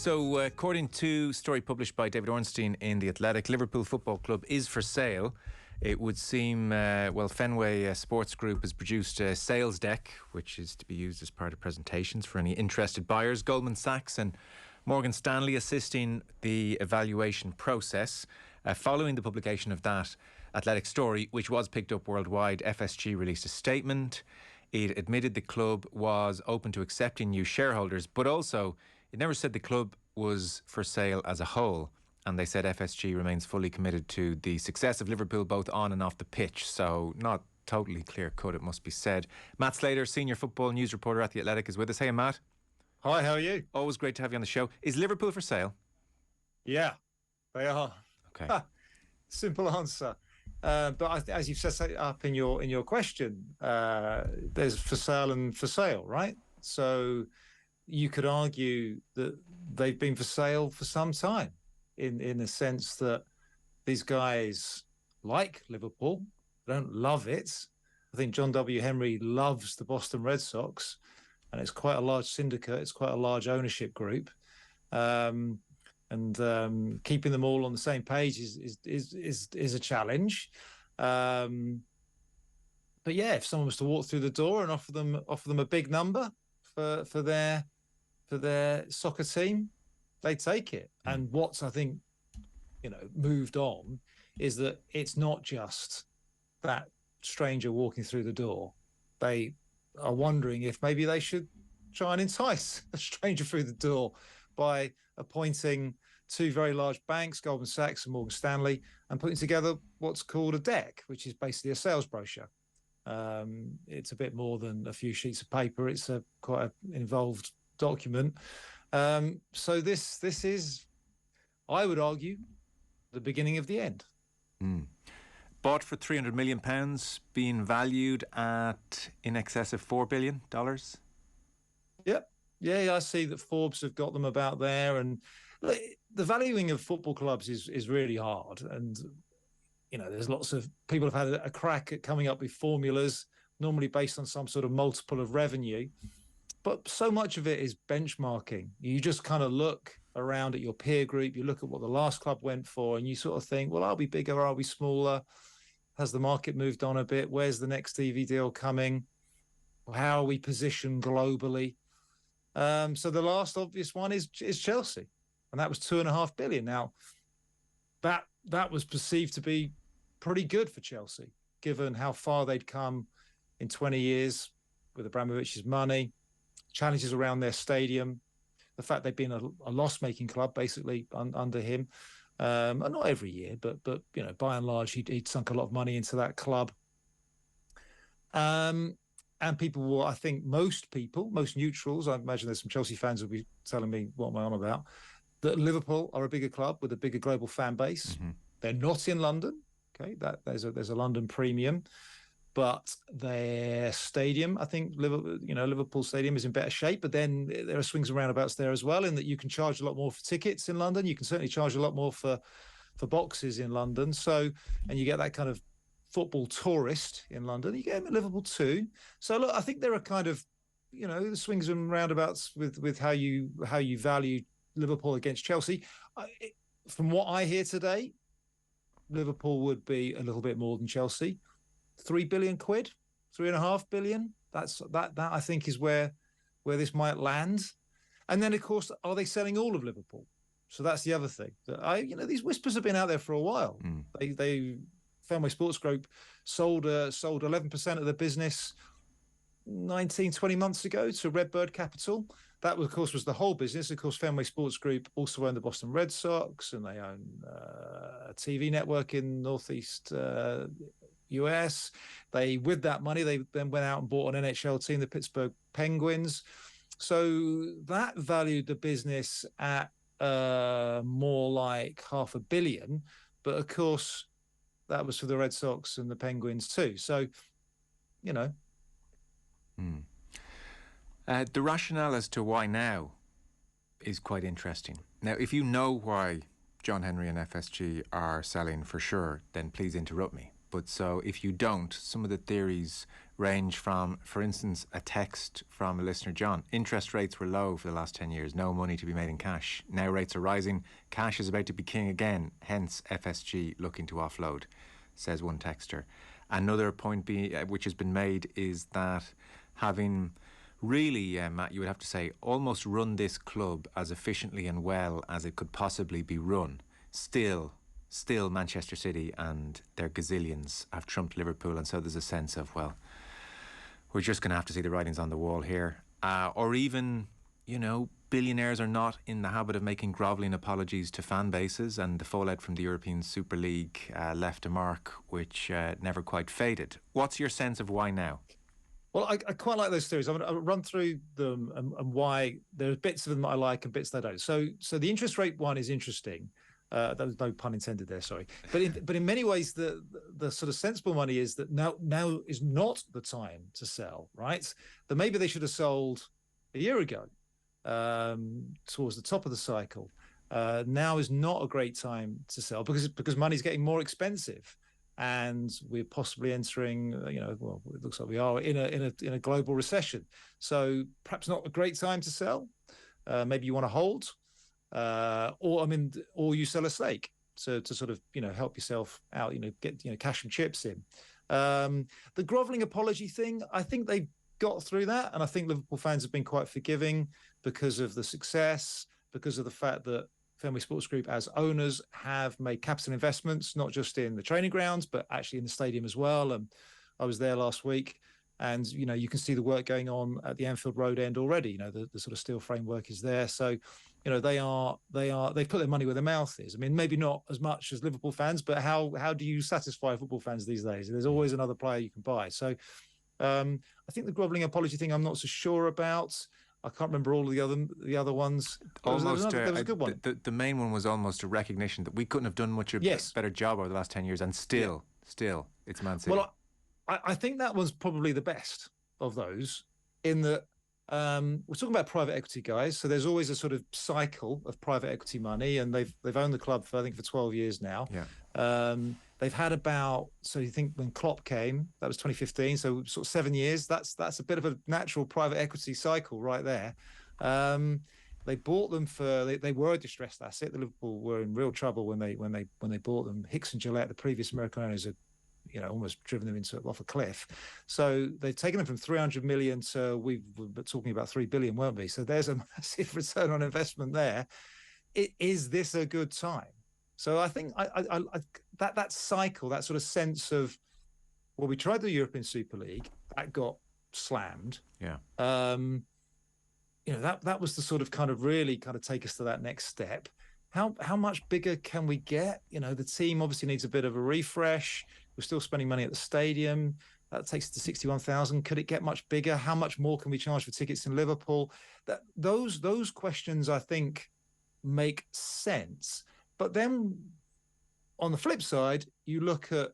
So, according to a story published by David Ornstein in The Athletic, Liverpool Football Club is for sale. It would seem, Fenway Sports Group has produced a sales deck, which is to be used as part of presentations for any interested buyers. Goldman Sachs and Morgan Stanley assisting the evaluation process. Following the publication of that Athletic story, which was picked up worldwide, FSG released a statement. It admitted the club was open to accepting new shareholders, but also it never said the club was for sale as a whole. And they said FSG remains fully committed to the success of Liverpool both on and off the pitch. So not totally clear cut, it must be said. Matt Slater, senior football news reporter at The Athletic, is with us. Hey, Matt. Hi, how are you? Always great to have you on the show. Is Liverpool for sale? Yeah, they are. Okay. Simple answer. But as you've set up in your question, there's for sale and for sale, right? So you could argue that they've been for sale for some time, in the sense that these guys like Liverpool, don't love it. I think John W. Henry loves the Boston Red Sox, and it's quite a large syndicate. It's quite a large ownership group. And keeping them all on the same page is a challenge. But yeah, if someone was to walk through the door and offer them a big number for their soccer team, they take it. And what's, I think, moved on is that it's not just that stranger walking through the door. They are wondering if maybe they should try and entice a stranger through the door by appointing two very large banks, Goldman Sachs and Morgan Stanley, and putting together what's called a deck, which is basically a sales brochure. It's a bit more than a few sheets of paper. It's quite an involved document. So this is, I would argue, the beginning of the end. Bought for £300 million, being valued at in excess of $4 billion. Yep. Yeah, I see that Forbes have got them about there. And the valuing of football clubs is really hard. And, there's lots of people have had a crack at coming up with formulas, normally based on some sort of multiple of revenue. But so much of it is benchmarking. You just kind of look around at your peer group, you look at what the last club went for, and you sort of think, well, are we bigger? Are we smaller? Has the market moved on a bit? Where's the next TV deal coming? How are we positioned globally? So the last obvious one is Chelsea, and that was $2.5 billion. Now, that was perceived to be pretty good for Chelsea, given how far they'd come in 20 years with Abramovich's money, challenges around their stadium, the fact they've been a loss-making club basically under him, not every year, but by and large he'd sunk a lot of money into that club. And people will, I think most neutrals, I imagine there's some Chelsea fans will be telling me what am I on about, that Liverpool are a bigger club with a bigger global fan base. Mm-hmm. They're not in London. Okay, that there's a London premium, but their stadium, I think Liverpool Stadium is in better shape. But then there are swings and roundabouts there as well, in that you can charge a lot more for tickets in London. You can certainly charge a lot more for boxes in London. So, and you get that kind of football tourist in London. You get them at Liverpool too. So look, I think there are kind of, the swings and roundabouts with how you value Liverpool against Chelsea. From what I hear today, Liverpool would be a little bit more than Chelsea. 3 billion quid, 3.5 billion. That I think is where this might land. And then of course, are they selling all of Liverpool? So that's the other thing. That these whispers have been out there for a while. They Fenway Sports Group sold 11% of the business 19-20 months ago to Redbird Capital. That, of course, was the whole business. Of course, Fenway Sports Group also own the Boston Red Sox, and they own a TV network in Northeast US. With that money, they then went out and bought an NHL team, the Pittsburgh Penguins. So that valued the business at more like $500 million. But of course, that was for the Red Sox and the Penguins too. So, The rationale as to why now is quite interesting. Now, if you know why John Henry and FSG are selling for sure, then please interrupt me. But so if you don't, some of the theories range from, for instance, a text from a listener, John. Interest rates were low for the last 10 years. No money to be made in cash. Now rates are rising. Cash is about to be king again. Hence FSG looking to offload, says one texter. Another point which has been made is that having really, Matt, you would have to say, almost run this club as efficiently and well as it could possibly be run. Still Manchester City and their gazillions have trumped Liverpool, and so there's a sense of, well, we're just going to have to see the writings on the wall here. Or even, billionaires are not in the habit of making grovelling apologies to fan bases, and the fallout from the European Super League left a mark which never quite faded. What's your sense of why now? Well, I quite like those theories. I'm going to run through them and why. There's bits of them that I like and bits that I don't. So the interest rate one is interesting. That was no pun intended there, sorry. But in many ways, the sort of sensible money is that now is not the time to sell, right? That maybe they should have sold a year ago, towards the top of the cycle. Now is not a great time to sell because money's getting more expensive, and we're possibly entering, well, it looks like we are in a global recession. So perhaps not a great time to sell. Maybe you want to hold. Or you sell a stake to sort of, help yourself out, get, cash and chips in. The grovelling apology thing, I think they got through that. And I think Liverpool fans have been quite forgiving because of the success, because of the fact that Fenway Sports Group as owners have made capital investments, not just in the training grounds, but actually in the stadium as well. And I was there last week. And, you can see the work going on at the Anfield Road end already. The sort of steel framework is there. So, they've put their money where their mouth is. I mean, maybe not as much as Liverpool fans, but how do you satisfy football fans these days? There's always another player you can buy. So I think the grovelling apology thing, I'm not so sure about. I can't remember all of the other ones. There was a good one. The main one was almost a recognition that we couldn't have done much better job over the last 10 years, and still it's Man City. Well, I think that one's probably the best of those, in that we're talking about private equity, guys. So there's always a sort of cycle of private equity money, and they've owned the club for 12 years now. Yeah. They've had so you think when Klopp came, that was 2015. So sort of 7 years. That's a bit of a natural private equity cycle right there. They bought them they were a distressed asset. The Liverpool were in real trouble when they bought them. Hicks and Gillette, the previous American owners, had almost driven them off a cliff. So they've taken them from 300 million to, we were talking about 3 billion, weren't we? So there's a massive return on investment there. Is this a good time? So I think that cycle, that sort of sense of, well, we tried the European Super League, that got slammed. Yeah. That was the sort of kind of really kind of take us to that next step. How much bigger can we get? The team obviously needs a bit of a refresh. We're still spending money at the stadium. That takes it to 61,000. Could it get much bigger? How much more can we charge for tickets in Liverpool? Those questions, I think, make sense. But then on the flip side, you look at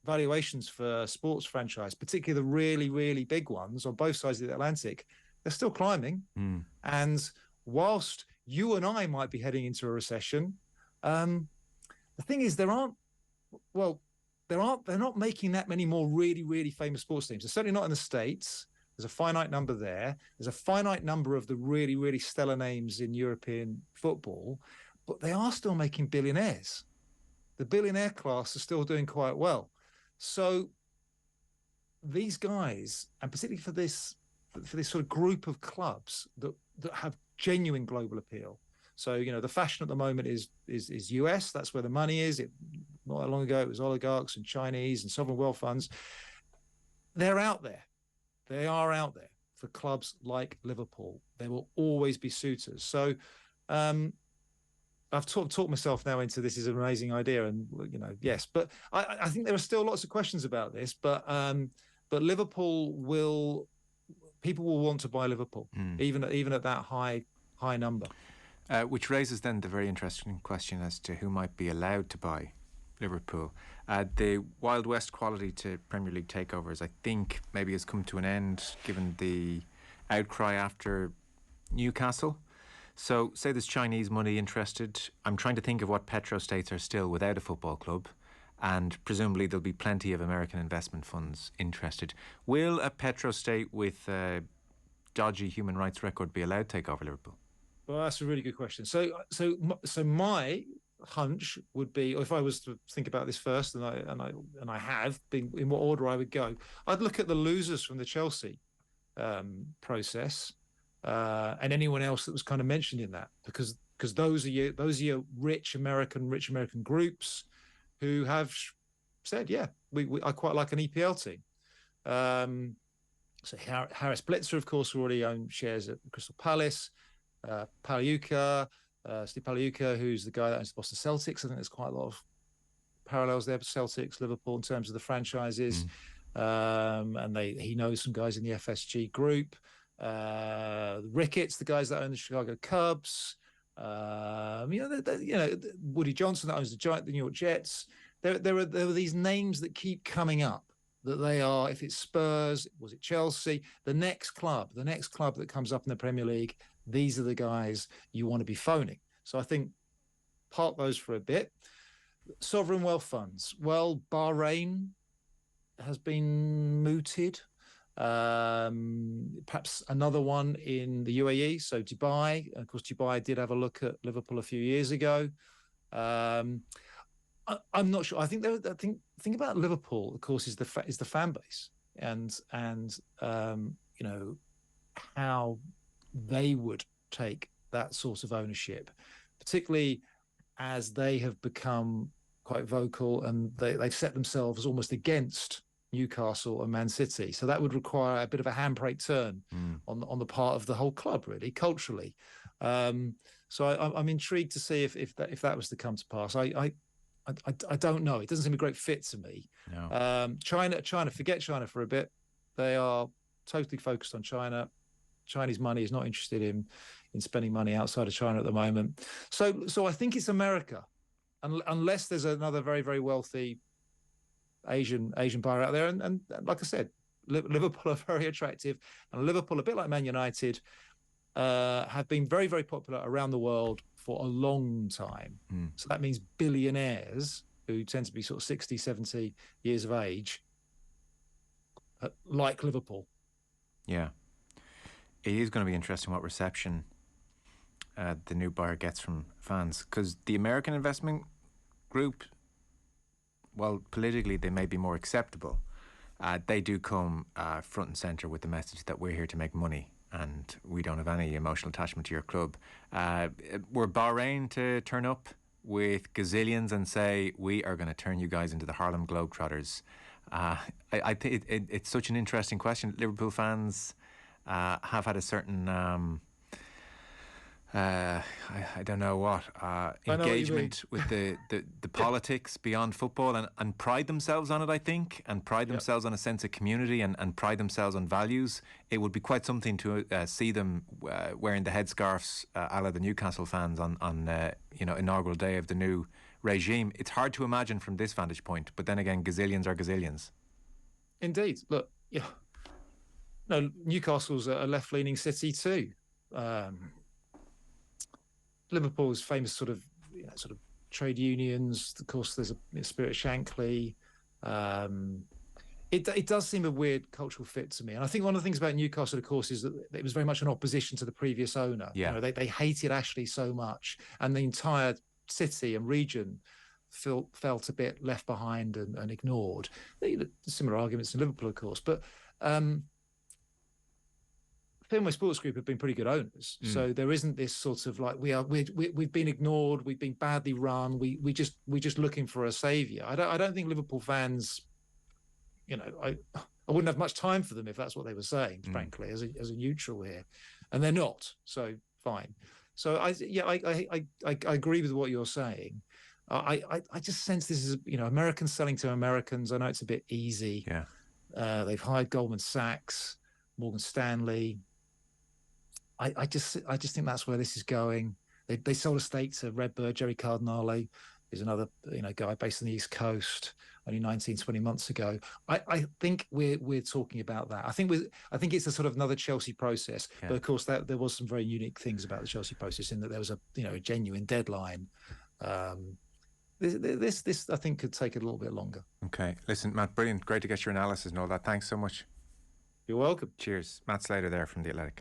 valuations for sports franchise, particularly the really, really big ones on both sides of the Atlantic. They're still climbing. And whilst you and I might be heading into a recession, the thing is, they're not making that many more really, really famous sports teams. They're certainly not in the States. There's a finite number there. There's a finite number of the really, really stellar names in European football, but they are still making billionaires. The billionaire class is still doing quite well. So these guys, and particularly for this sort of group of clubs that have genuine global appeal. So, the fashion at the moment is US. That's where the money is. Not that long ago, it was oligarchs and Chinese and sovereign wealth funds. They're out there. They are out there for clubs like Liverpool. There will always be suitors. So I've talked myself now into this is an amazing idea. And, yes. But I think there are still lots of questions about this. But people will want to buy Liverpool, even at that high number. Which raises then the very interesting question as to who might be allowed to buy Liverpool. The Wild West quality to Premier League takeovers, I think, maybe has come to an end given the outcry after Newcastle. So, say there's Chinese money interested. I'm trying to think of what petrostates are still without a football club. and presumably there'll be plenty of American investment funds interested. Will a petrostate with a dodgy human rights record be allowed to take over Liverpool? Well, that's a really good question. So my hunch would be, or if I was to think about this first, and I have been, in what order I would go, I'd look at the losers from the Chelsea process, and anyone else that was kind of mentioned in that, because those are your rich American groups who have said, yeah, I quite like an EPL team. So Harris Blitzer, of course, already owned shares at Crystal Palace. Pagliuca, Steve Pagliuca, who's the guy that owns the Boston Celtics. I think there's quite a lot of parallels there, Celtics, Liverpool, in terms of the franchises. And he knows some guys in the FSG group. Ricketts, the guys that own the Chicago Cubs. Woody Johnson that owns the New York Jets. There are these names that keep coming up. That they are, if it's Spurs, was it Chelsea, the next club that comes up in the Premier League, these are the guys you want to be phoning. So I think park those for a bit. Sovereign wealth funds. Well, Bahrain has been mooted. Perhaps another one in the UAE, so Dubai. Of course, Dubai did have a look at Liverpool a few years ago. I'm not sure. I think think about Liverpool, of course, is the fan base, and how they would take that sort of ownership, particularly as they have become quite vocal and they've set themselves almost against Newcastle and Man City. So that would require a bit of a handbrake turn on the part of the whole club, really, culturally. So I'm intrigued to see if that was to come to pass. I don't know. It doesn't seem a great fit to me. No. China, forget China for a bit. They are totally focused on China. Chinese money is not interested in spending money outside of China at the moment. So I think it's America, unless there's another very, very wealthy Asian buyer out there. And like I said, Liverpool are very attractive, and Liverpool, a bit like Man United, have been very, very popular around the world for a long time. So that means billionaires who tend to be sort of 60, 70 years of age like Liverpool. Yeah. It is going to be interesting what reception the new buyer gets from fans, because the American investment group, while politically they may be more acceptable, they do come front and centre with the message that we're here to make money and we don't have any emotional attachment to your club. Were Bahrain to turn up with gazillions and say, we are going to turn you guys into the Harlem Globetrotters? I think it's such an interesting question. Liverpool fans have had a certain I don't know what engagement with the politics beyond football, and pride themselves on it, I think, and pride themselves on a sense of community, and pride themselves on values. It would be quite something to see them wearing the headscarves a la the Newcastle fans on inaugural day of the new regime. It's hard to imagine from this vantage point, but then again, gazillions are gazillions. Indeed. Look, no, Newcastle's a left-leaning city too. Liverpool's famous sort of trade unions. Of course, there's a Spirit Shankly. It does seem a weird cultural fit to me. And I think one of the things about Newcastle, of course, is that it was very much an opposition to the previous owner. Yeah. They hated Ashley so much, and the entire city and region felt a bit left behind and ignored. Similar arguments in Liverpool, of course, but Fenway Sports Group have been pretty good owners, so there isn't this sort of like we've been ignored, we've been badly run, we're just looking for a saviour. I don't think Liverpool fans, I wouldn't have much time for them if that's what they were saying, frankly, as a neutral here, and they're not. So fine. So I agree with what you're saying. I just sense this is Americans selling to Americans. I know it's a bit easy. Yeah. They've hired Goldman Sachs, Morgan Stanley. I just think that's where this is going. They sold a stake to Redbird. Jerry Cardinale is another guy based on the East Coast, only 19, 20 months ago. I think we're talking about that. I think it's a sort of another Chelsea process. Yeah. But of course there was some very unique things about the Chelsea process in that there was a genuine deadline. This I think could take a little bit longer. Okay. Listen, Matt, brilliant. Great to get your analysis and all that. Thanks so much. You're welcome. Cheers. Matt Slater there from The Athletic.